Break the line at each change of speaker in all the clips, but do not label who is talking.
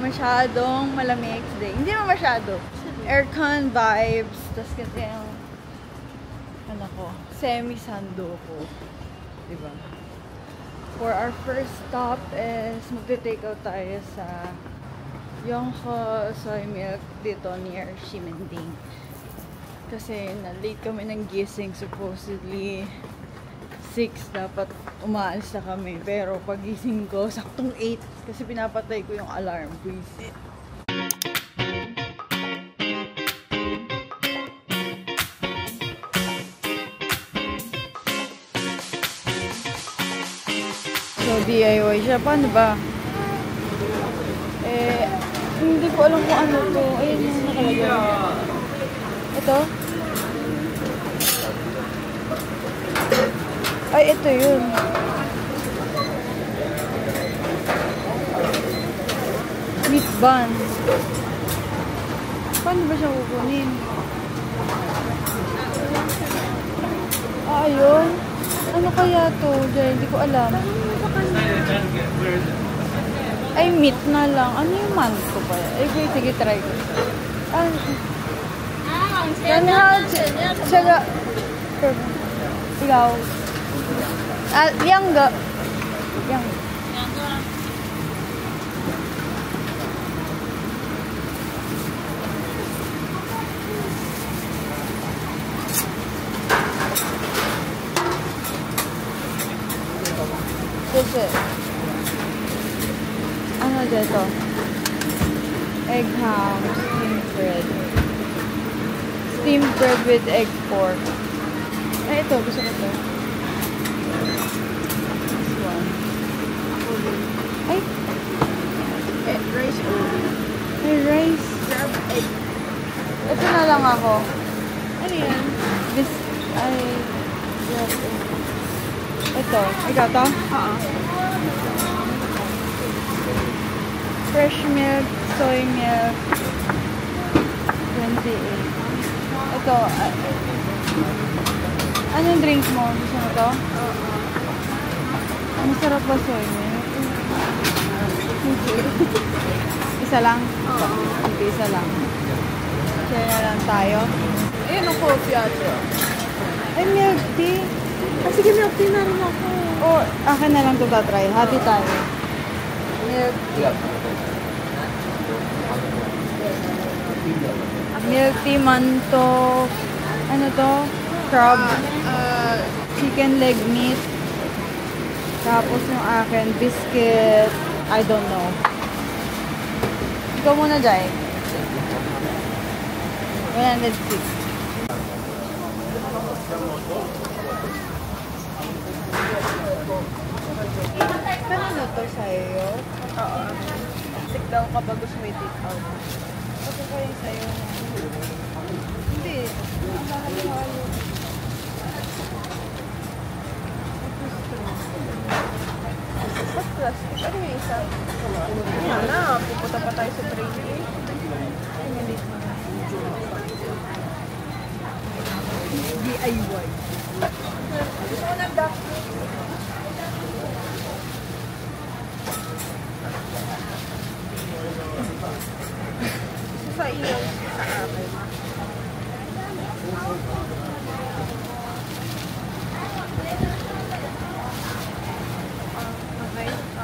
masyadong malamig today. Hindi naman masyado. Aircon vibes. Tapos kasi yung ano ko, semi-sando ko. Diba? For our first stop is magte-take out tayo sa Yonghe Soy Milk dito near Ximending. Kasi na-late kami ng gising. Supposedly 6 dapat umaalis na kami. Pero pagising ko, saktong 8. Kasi pinapatay ko yung alarm. Please. So, DIY siya. Paano ba? Hindi ko alam kung ano to. Ayun yung nakalagay. Ito? Ay, ito yun. Meat bun. Paano ba siya kukunin? Ayun. Ano kaya to? Diyan, hindi ko alam. Ay, meat na lang. Ano yung man ko pa? Ay, sige, try ko. Yan ha. Siya ikaw. Yang ga. Yang. Kasi ano dito? Egg ham, steamed bread. Steamed bread with egg pork. Ay, ito. Gusto ko ito. This one. Ay!
Rice only.
Ay, rice.
Crab egg.
Ito na lang ako.
Ano yan?
This, ay, crab egg. Ito. Ikaw to?
Oo.
Fresh milk, soy milk. 28. Ito. Anong drink mo? Gusto mo to?
Oo.
Masarap ba soy milk? Isa lang?
Oo.
Sige, isa lang. Share na lang tayo.
Ayun ang coffee ate.
Ay, milk tea.
Sige, milk tea na rin ako.
O, akin na lang ito tatry. Hati tayo. Milk tea. Milk tea, manto. Ano to? Crab. Chicken leg meat. Tapos yung akin, biscuit. I don't know. Ikaw muna, Jai. 106. Ano to sa'yo?
Oo. Tik daw kapag gusto may take out.
Ito pa yung sa'yo. Hindi. Halo-halo.
Ba't plastic? Ano yung isa? Yan na. Pupunta pa tayo sa training.
DIY.
Gusto ko na duck. Sa iyo. Sa akin.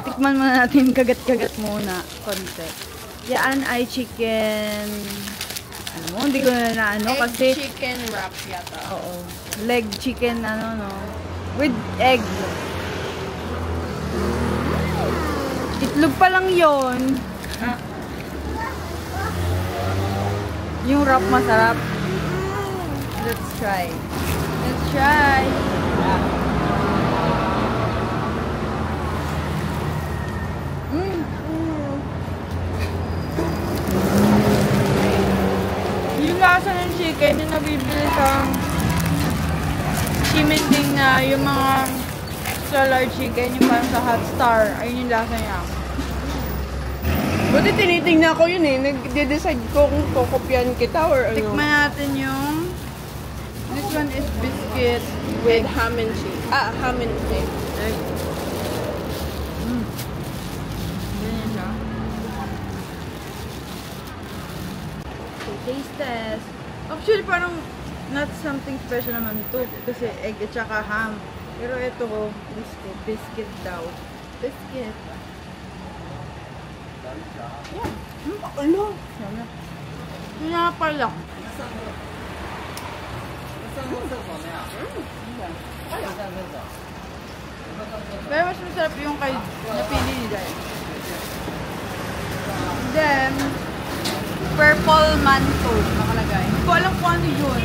Tikman muna natin, kagat-kagat muna. Konti. Yan ay chicken. Ano mo, hindi ko na ano kasi.
Chicken wrap yata.
Oo. Leg chicken, ano no. With egg. Itlog pa lang yon. Yung wrap masarap. Let's try. Let's try. Yung lasa ng chicken yung nabibili sa Ximending na yung mga solar chicken, yung parang sa Hot Star. Ayun yung lasa niya.
Buti tinitingnan ko yun eh. Nag-decide ko kung kukopyan kita or ano.
Tikman natin yung this one is biscuit
With ham and cheese. Ham and egg.
egg. Ganyan siya. Taste test. Actually, parang not something special naman to. Kasi egg at saka ham. Pero ito ko, biscuit. Biscuit daw. Biscuit. Yeah. Ala. Sana. Kaya pala. Pero mas masarap yung kay napili ni Dai. Then, purple manto nakalagay. Hindi ko alam kung ano yun.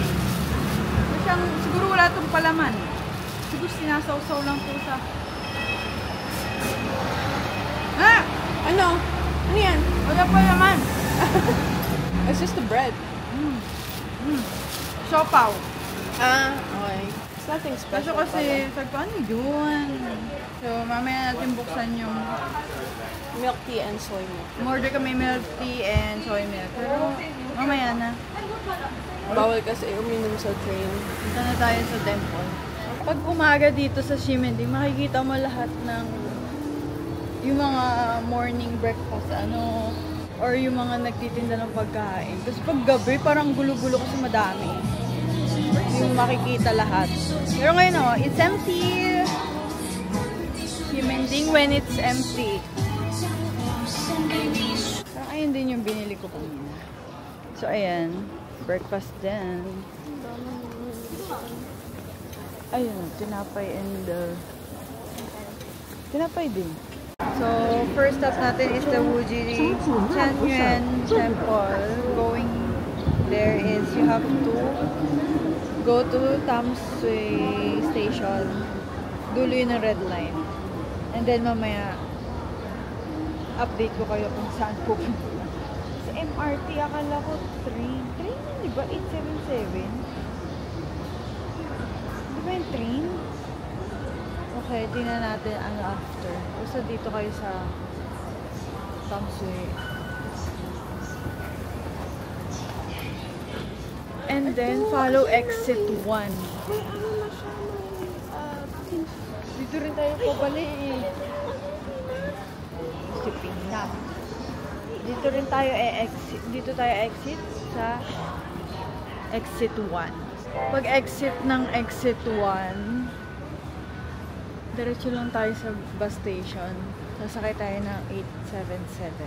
Siyang, siguro wala itong palaman. Siguro sinasawsaw lang ito sa... Ah!
Ano? Ano yan?
Wala palaman.
It's just the bread.
Siopaw.
Ah, okay. It's nothing
Kaso
special.
kasi, sabi ko, ano yun? So, mamaya natin buksan yung...
Milk tea and soy milk.
Order kami milk tea and soy milk. Pero, mamaya na.
Bawal kasi uminom sa train.
Punta na tayo sa temple. Pag umaga dito sa Ximending, makikita mo lahat ng yung mga morning breakfast, or yung mga nagtitinda ng pagkain. Tapos pag gabi, parang gulo-gulo kasi madami. Yung makikita lahat. Pero ngayon, it's empty. Ximending when it's empty. Parang ayun din yung binili ko kanina. So, ayan. Breakfast din. Ayun, tinapay and tinapay din. So, first stop natin is the Wujiri Chanyuan Temple. Going there is you have to go to Tamsui Station. Dulo yun ng red line. And then mamaya, update ko kayo kung saan pupunta. Sa MRT, akala ko train. Train yun, di ba? 877? Di ba yung train? Okay, tingnan natin ano after. Basta dito kayo sa Tamsui. And then, follow exit 1.
May ano na siya,
Dito rin tayo pabalik eh. Si Pinat. Dito rin tayo exit. Dito tayo exit sa exit 1. Pag exit ng exit 1, diretso lang tayo sa bus station. Sasakay tayo ng 877.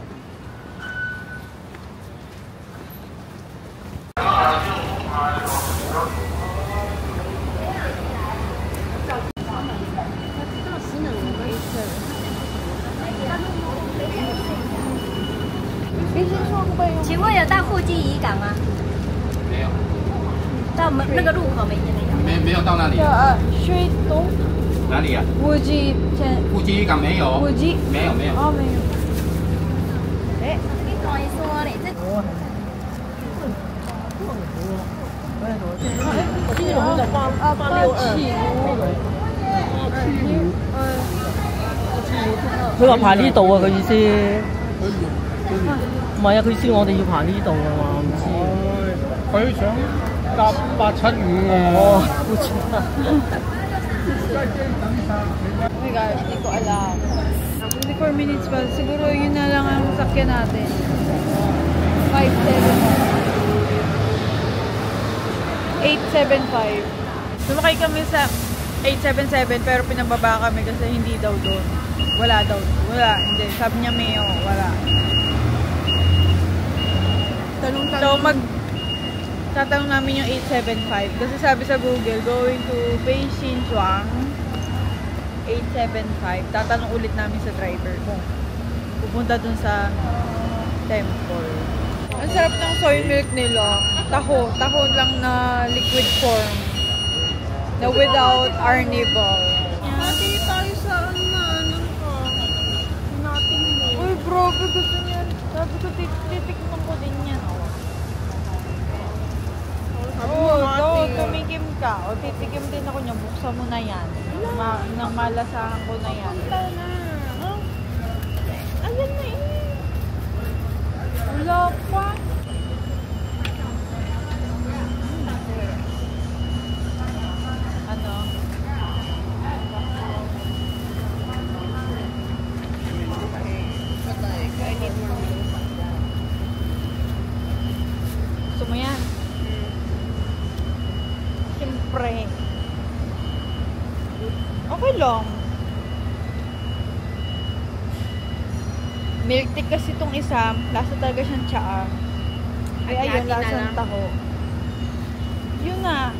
请问有到户籍渔港吗？
没有，
到门那个路口没
没有到那里。
水东
哪里啊？Wuji户籍渔港没有。
Wuji
没有没有。
哦，没有。哎，
你跟我说嘞，这
佢話排呢度啊，佢意思。唔係啊，佢意思我哋要排呢度啊嘛，我唔知。
佢想搭875啊。
哦，
Oh my God, hindi ko alam. 24 minutes pa. Siguro yun na lang ang sakyan natin. 875. Sumakay kami sa 877 pero pinababa kami kasi hindi daw doon. Wala daw. Wala. Hindi. Sabi niya Mayo. Wala. So tatanong namin yung 875 kasi sabi sa Google going to Beijingchuang 875. Tatanong ulit namin sa driver kung pupunta dun sa temple. Ang sarap ng soy milk nila. Taho lang na liquid form na without arnibal.
Pati tayo sa ano ko. Nating mo.
Uy bro, gusto niya. Sabi ko titikman ko din yan. Oo, tumikim ka. O, titikim din ako niya. Buksan mo na yan. Nang malasahan ko na yan.
Wala na. Ayan na eh.
Wala pa. Ano? Gusto mo mo yan. Siyempre. Okay lang. Milk tea kasi itong isa, lasa talaga siyang tsaa. Kaya yun, lasang taho. Yun na.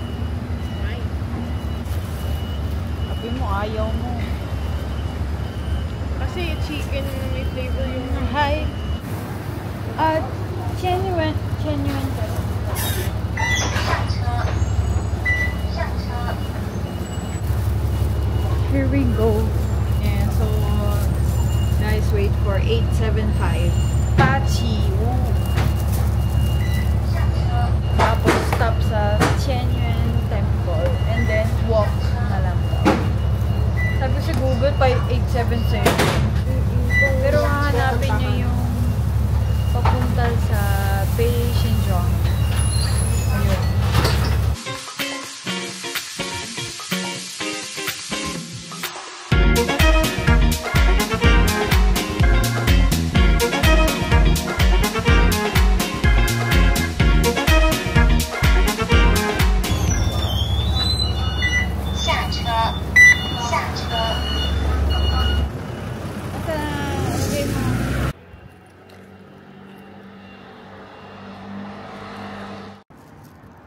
Sabi mo, ayaw mo.
Kasi chicken may flavor yung...
Hi. Genuine. Here we go. And so, guys, wait for 875. Pachi. Tapos stop sa Tianyuan Temple. And then walk na lang daw. Sabi sa Google pa 877. Pero hahanapin nyo yung papunta sa Beijing. Ayun.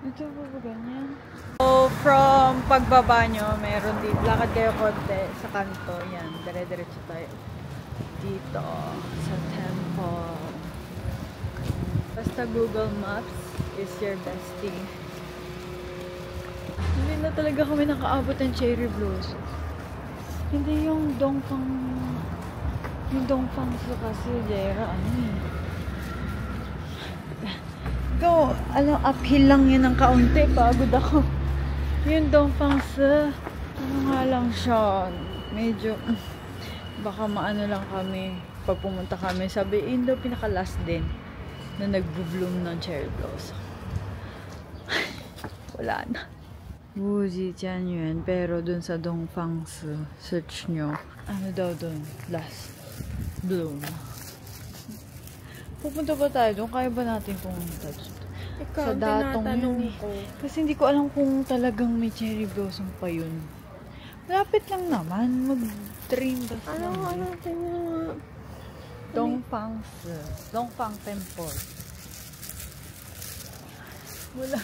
Ito ba ganyan? So, from pagbaba nyo, meron dito. Lakad kayo konti sa kanto. Yan, dire-diretso tayo. Dito, sa temple. Basta Google Maps is your bestie. Hindi na talaga kami nakaabot ng cherry blossom. Hindi yung Dongfang. Yung Dongfang sa Casillera, ano eh. Go, uphill lang yun ng kaunti. Pagod ako. Yung Dongfang sa, ano nga lang siya, medyo, baka maano lang kami, pag pumunta kami, sabi, yun daw pinaka-last din, na nag-bloom ng cherry blossom. Wala na. Wuji Tianyuan, pero dun sa Dongfang sa, search nyo, ano daw dun, last bloom. Pupunta ba tayo doon? Kaya ba natin pumunta doon?
Ikaw,
Sa datong
tinatanong
yun
ko.
Kasi hindi ko alam kung talagang may cherry blossom pa yun. Malapit lang naman. Mag-dream ba?
Ano, tingnan.
Dongfang Temple. Wala.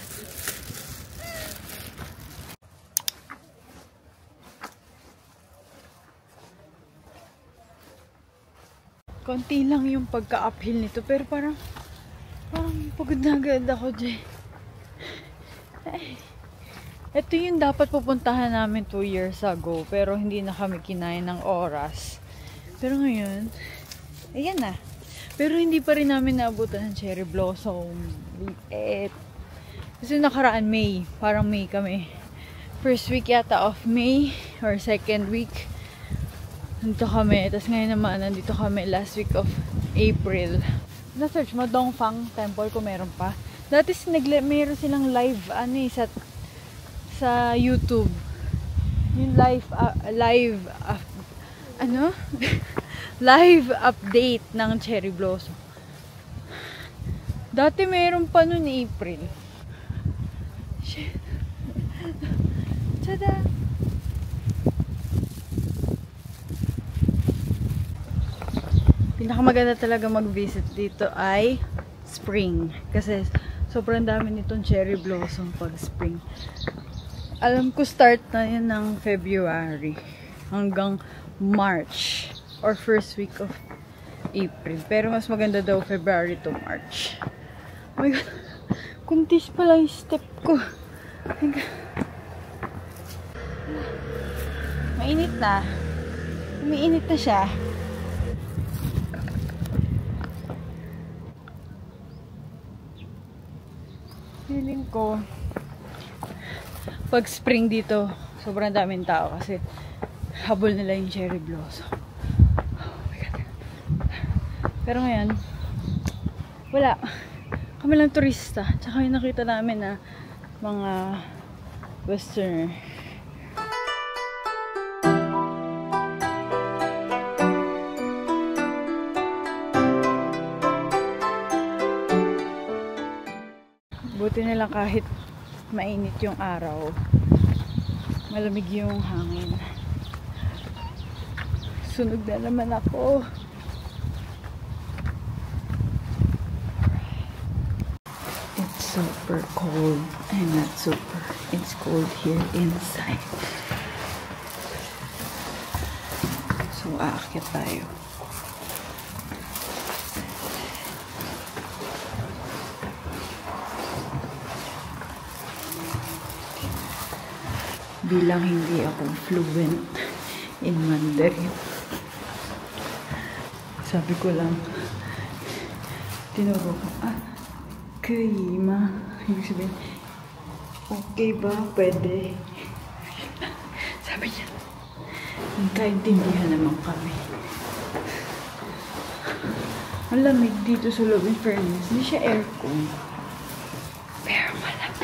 Konti lang yung pagka-uphill nito, pero parang pagod na agad ako dyan. Ito yung dapat pupuntahan namin 2 years ago, pero hindi na kami kinaya ng oras. Pero ngayon, ayan na. Pero hindi pa rin namin naabutan ng cherry blossom. Liit. Kasi nakaraan May, parang May kami. First week yata of May, or second week. Nandito kami. Tapos ngayon naman, nandito kami last week of April. Na-search mo, Dongfang Temple kung meron pa. Dati meron silang live, sa YouTube. Yung live update ng cherry blossom. Dati meron pa noon April. Shit. Tada! Pinakamaganda talaga mag-visit dito ay spring. Kasi sobrang dami nitong cherry blossom pag spring. Alam ko start na yan ng February hanggang March or first week of April. Pero mas maganda daw February to March. Oh my God. Kuntis pala yung step ko. Oh my God. Mainit na. Umiinit na siya. Feeling ko pag spring dito sobrang daming tao kasi habol nila yung cherry blossom. Oh my God. Pero ngayon wala, kami lang turista, tsaka yung nakita namin na mga westerner. Buti na lang kahit mainit yung araw, malamig yung hangin. Sunog na naman ako. It's super cold. Not super. It's cold here inside. So, aakyat tayo. Bilang hindi ako fluent in Mandarin, sabi ko lang, tinuro ko, kaya ma, ibig sabihin, okay ba, pwede. Sabi niya, nagkaintindihan naman kami. Ang lamig dito sa loob, in fairness, hindi siya aircon, pero malamig.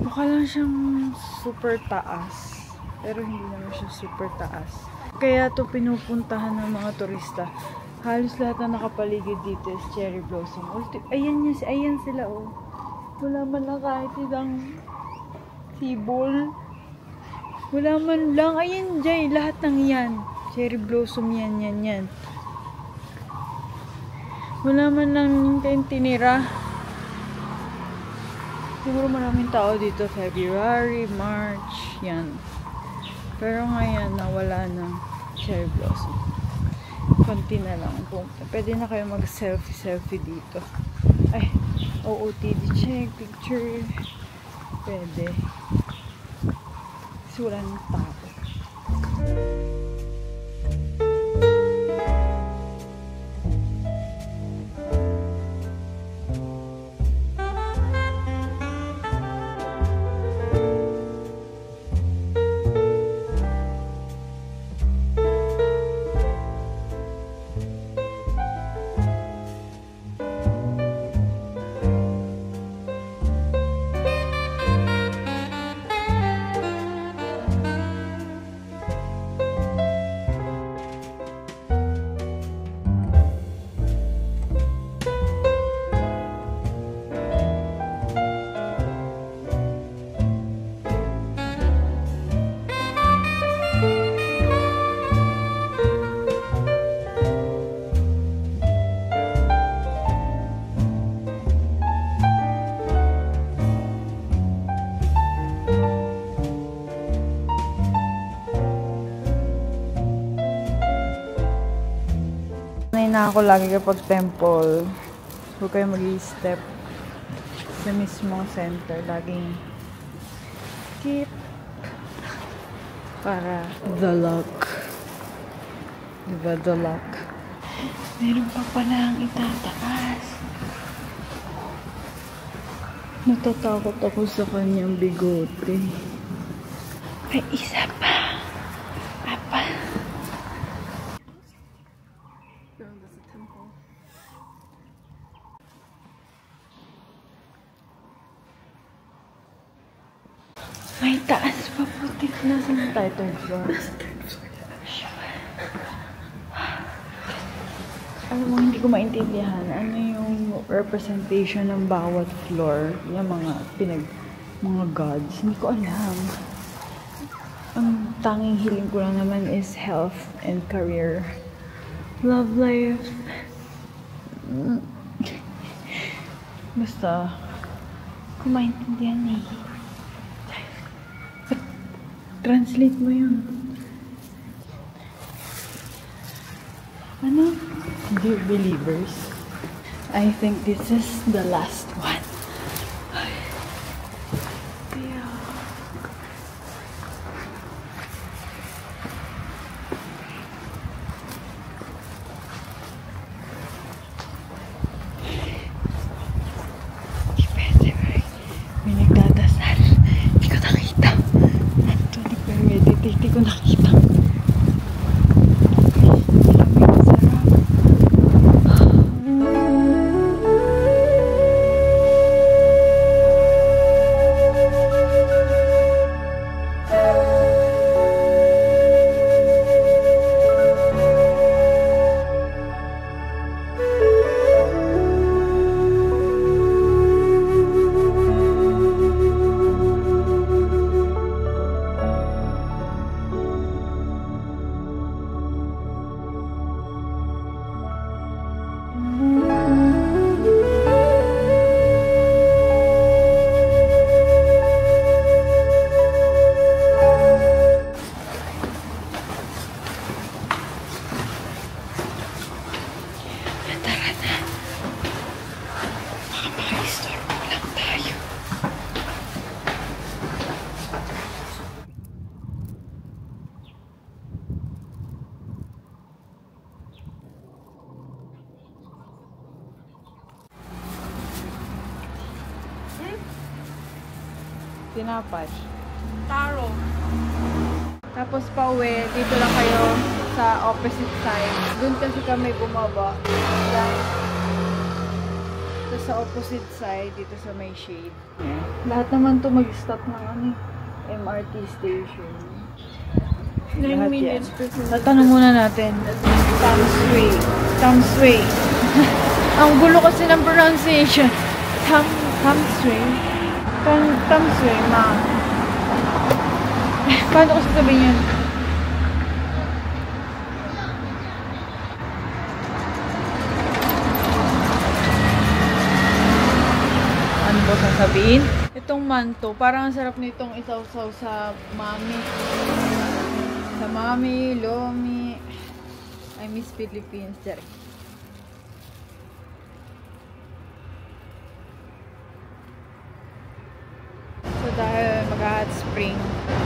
Mukha lang siyang super taas, pero hindi naman siya super taas. Kaya to pinupuntahan ng mga turista. Halos lahat na nakapaligid dito is cherry blossom. Ayan sila, oh. Wala man lang kahit isang sibol. Wala man lang. Ayan dyan, lahat ng yan. Cherry blossom yan. Wala man lang kayong tinira. Siguro maraming tao dito February, March, yan. Pero ngayon, nawala ng cherry blossom. Konti na lang. Pwede na kayo mag-selfie dito. Ay, OOTD check, picture. Pwede. Kasi wala ng tao. Na ako lagi kapag temple, huwag kayo mag-i-step sa mismong center. Laging keep para the luck. Diba, the luck? Meron pa palang itataas. Natatakot ako sa kanyang bigote. May isa pa. Apa? May taas pa, putik na. Saan tayo? Third floor. Alam mo, hindi ko maintindihan ano yung representation ng bawat floor. Yung mga gods. Hindi ko alam. Ang tanging hiling ko lang naman is health and career. Love life. Basta, kung maintindihan eh. Translate mo yun. Ano? Dear believers. I think this is the last one. May nagdadasal. Hindi ko nakita. Ito, nagpe-meditate. Hindi ko nakita. Tinapay.
Taro.
Tapos pauwi, dito lang kayo sa opposite side. Doon kasi kami bumaba. So, sa opposite side, dito sa may shade. Lahat naman to mag-stop ng ano, MRT station.
9
Lahat
minutes.
yan. Tatanong muna natin. Tamsui. Tamsui. Ang gulo kasi ng pronunciation. Tamsui. Tamsui, ma. Paano ko sasabihin yun? Ano ba sasabihin? Itong manto, parang ang sarap nitong isaw-saw sa mami. Sa mami, lomi. I miss Philippines. So dahil mag-hot spring,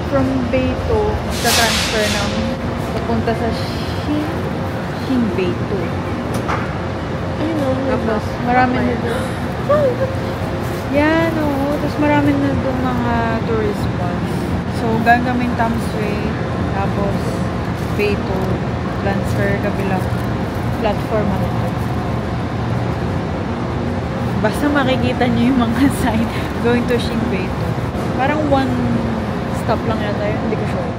from Beito, magta-transfer ng papunta sa Beito. Tapos marami na doon. Yan, oo. Tapos marami na doon mga tourist spots. So galing kaming Tamsui, tapos Beito, transfer kabilang platform ano. Basta makikita niyo yung mga sign going to Beito. Parang one stop lang yata yun, hindi ko sure.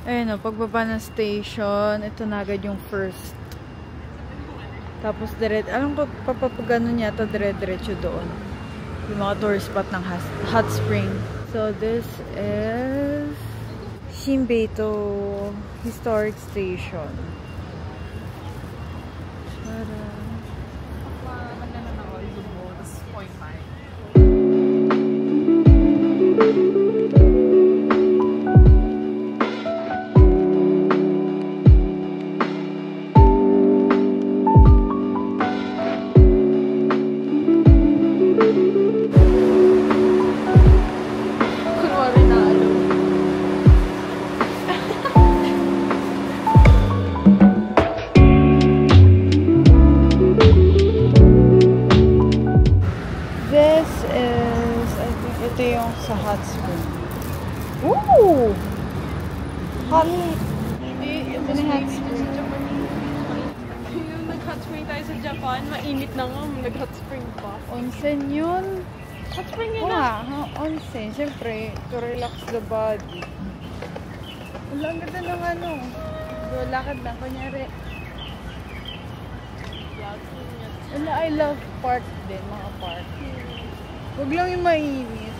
Ayun o, pagbaba ng station, ito na agad yung first. Tapos alam ko papapagano yata dire-diretso doon. Yung mga tourist spot ng hot spring. So this is Beito Historic Station. Sa hot spring. Ooh! Hot.
Ito na hot spring. Yung nag-hot spring tayo sa Japan, mainit na nga, nag-hot spring pa.
Onsen yun.
Hot spring yun
na. Onsen. Siyempre, to relax the body. Wala, ang ganda ng ano. Lakad lang, kunyari. Wala, I love park din, mga park. Huwag lang yung mainit.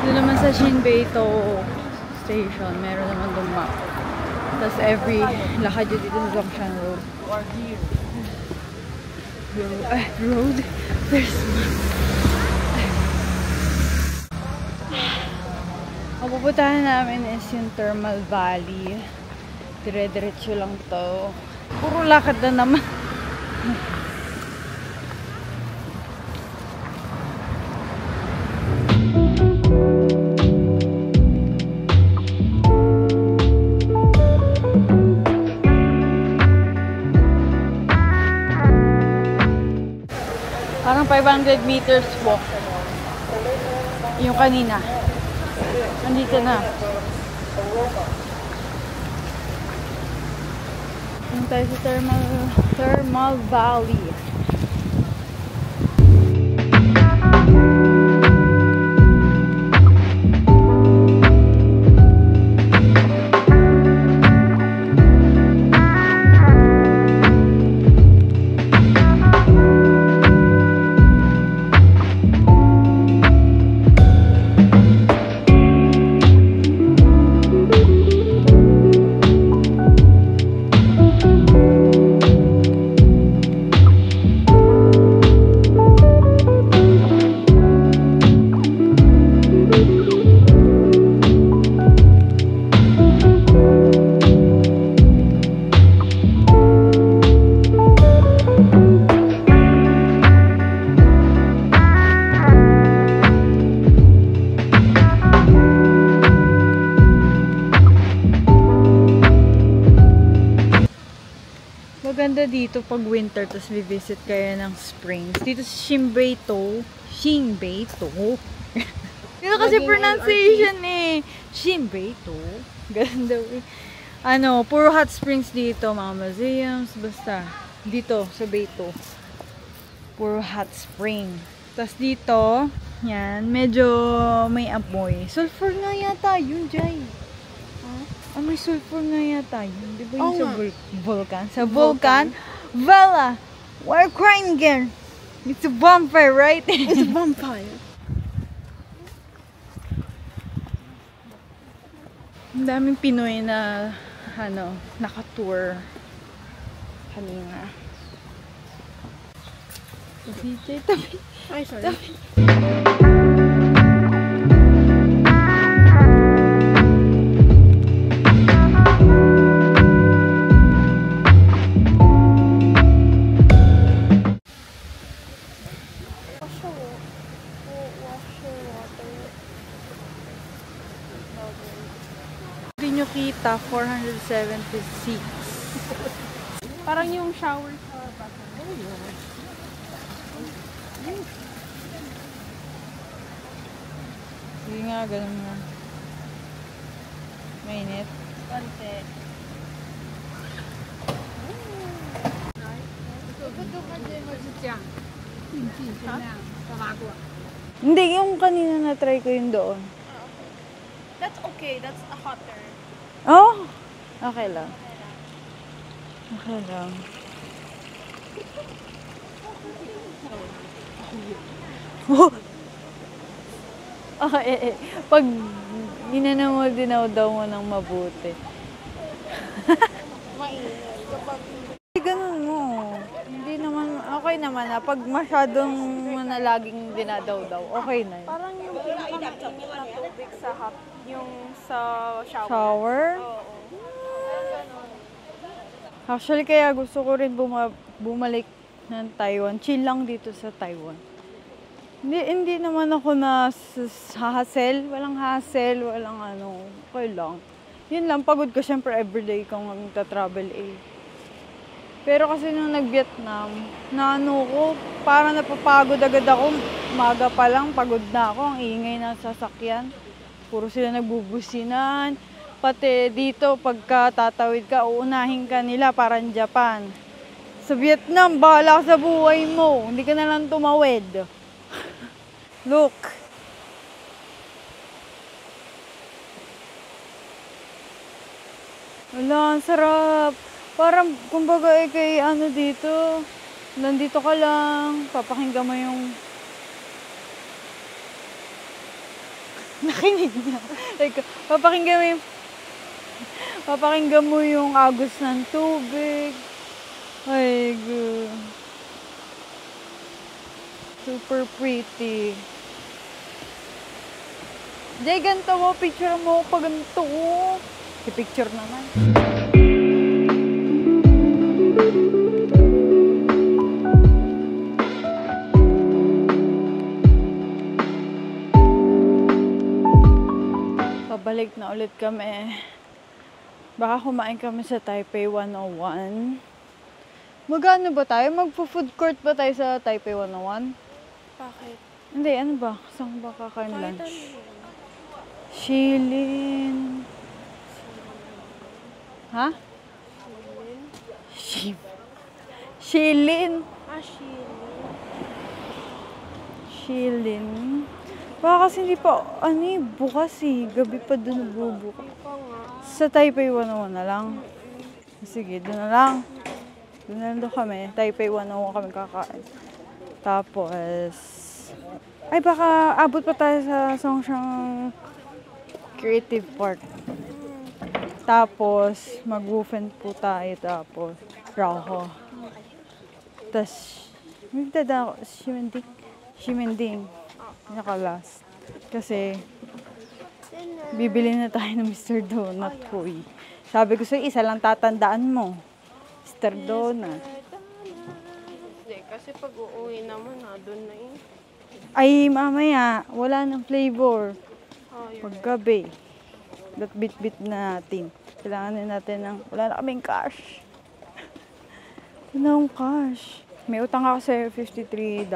Doon naman sa Beito Station, meron naman doon map. Tapos every lakad nyo dito sa Zhongshan Road. Road? There's ang pupuntahan namin is yung Thermal Valley. Dire-diretso lang to. Puro lakad na naman. Parang 500 meters walk. Yung kanina. Nandito na. Yung tayo sa Thermal Valley. Maganda dito pag winter, tapos visit kayo ng springs. Dito sa Shinbeito. Dito kasi pronunciation eh. Shinbeito. Ganda eh. Ano, puro hot springs dito. Mga museums, basta. Dito sa Beito. Puro hot spring. Tapos dito, yan, medyo may apoy. Sulfur nga yata yun, Jai. May sulfur nga yata yun. Di ba yun sa vulkan? Sa vulkan? Vela! We're crying again! It's a vampire, right?
It's a vampire.
Ang daming Pinoy na naka-tour kanina. DJ, tabi.
Ay, sorry.
Tabi. Hindi nyo kita, 476.
Parang yung shower sa bata.
Sige nga, ganun nga. Mainit.
Konti.
Hindi, yung kanina na-try ko yung doon.
That's okay. That's a hotter.
Oh! Okay lang. Okay lang. Oh! Okay, pag dinanaw daw mo ng mabuti.
Mainit. Kapag
Ganun mo. Hindi naman, okay naman na. Pag masyadong na laging dinadaw-daw, okay na yun.
parang yung pinakainit na tubig sa yung sa shower.
Shower?
Oo.
Actually, kaya gusto ko rin bumalik ng Taiwan. Chill lang dito sa Taiwan. Hindi naman ako na hassle. Walang hassle, walang ano. Okay lang. Yun lang, pagod ko syempre everyday kung magta-travel eh. Pero kasi nung nag-Vietnam, parang napapagod agad ako. Maga pa lang, pagod na ako. Ang ingay ng sasakyan. Puro sila nagbubusinan. Pati dito, pagka tatawid ka, uunahin ka nila parang Japan. Sa Vietnam, bahala ka sa buhay mo. Hindi ka na lang tumawid. Look. Wala, ang sarap. Parang, kumbaga kay ano dito, nandito ka lang, papakinggan mo yung nakinig niya. Like, papakinggan mo yung Papakinggan mo yung agos ng tubig. Ay, good. Super pretty. Jay, ganito mo. Picture mo pa ganito. I-picture naman. Pabalik na ulit kami. Baka kumain kami sa Taipei 101. Magano ba tayo? Magpo-food court ba tayo sa Taipei 101?
Bakit?
Hindi, ano ba? Saan ba kakain
Kahit
lunch?
ano.
Shilin. Ha? Shilin.
Ah, Shilin.
Shilin. Baka kasi hindi pa, bukas eh. Gabi pa doon bubuka.
Ikaw nga.
Sa Taipei 101 na lang. Sige, doon na lang. Doon na lang doon kami. Taipei 101 kami kakain. Tapos, ay baka abot pa tayo sa Songshan Creative Park. Tapos, mag-woofend po tayo. Tapos, Rauho. Tapos, magdada ako. Shimending. Naka-last. Kasi, bibili na tayo ng Mr. Donut po eh. Sabi ko sa'yo, isa lang tatandaan mo. Mr. Donut.
Hindi, kasi pag uuwi naman, doon na yun.
Ay, mamaya, wala ng flavor.
Oh, yun.
Paggabi. Bit-bit natin. Kailangan natin ng, wala na kaming cash. Wala akong cash. May utang ako sa'yo, $53.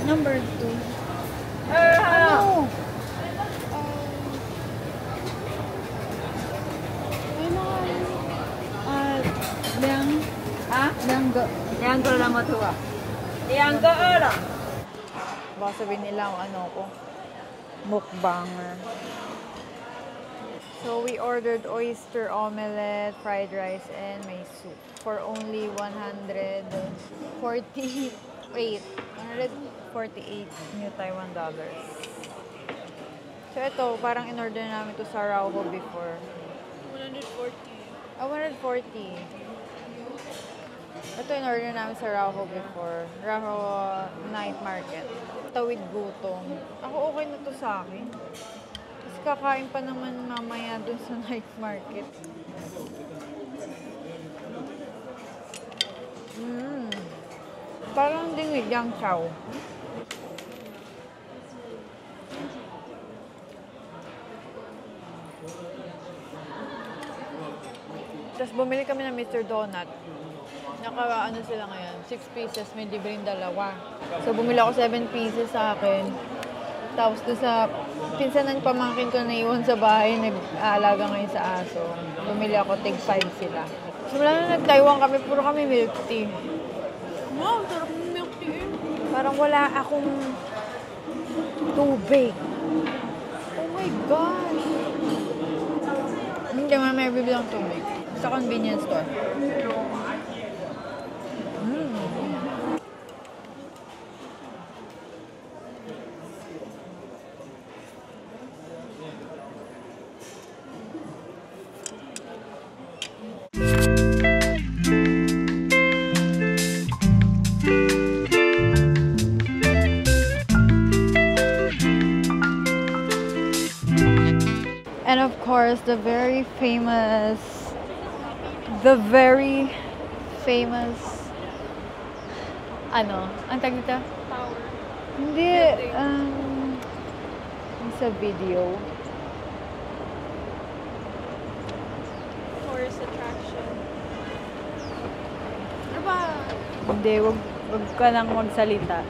Number 2. Ano? Baka sabihin nila kung ano ko. Mukbanger. So, we ordered oyster omelette, fried rice, and may soup for only 148 New Taiwan dollars. So, ito, parang in-order namin ito sa Rauho before.
140.
140. Ito in-order namin sa Rauho before. Rauho night market. Tawid gutom. Ako okay na to sa akin. Tapos kakain pa naman mamaya dun sa night market. Parang ding with yang chow. Tapos bumili kami ng Mr. Donut. Naka-ano sila ngayon, 6 pieces, may libreng dalawa. So bumili ako 7 pieces sa akin. Tapos doon sa pinsanan pamangkin ko na iwan sa bahay, nag-aalaga ngayon sa aso. Bumili ako, tig 5 sila. So wala na nag-Taiwan kami, puro kami milk tea.
Wow, sarap ng milk tea.
Parang wala akong tubig. Oh my gosh! Hindi man may bibili ng tubig. Sa convenience store. And of course, the very famous, ano, ang tag dito?
Tower.
Hindi, sa video.
Tourist attraction. Ano ba?
Hindi, wag ka lang magsalita.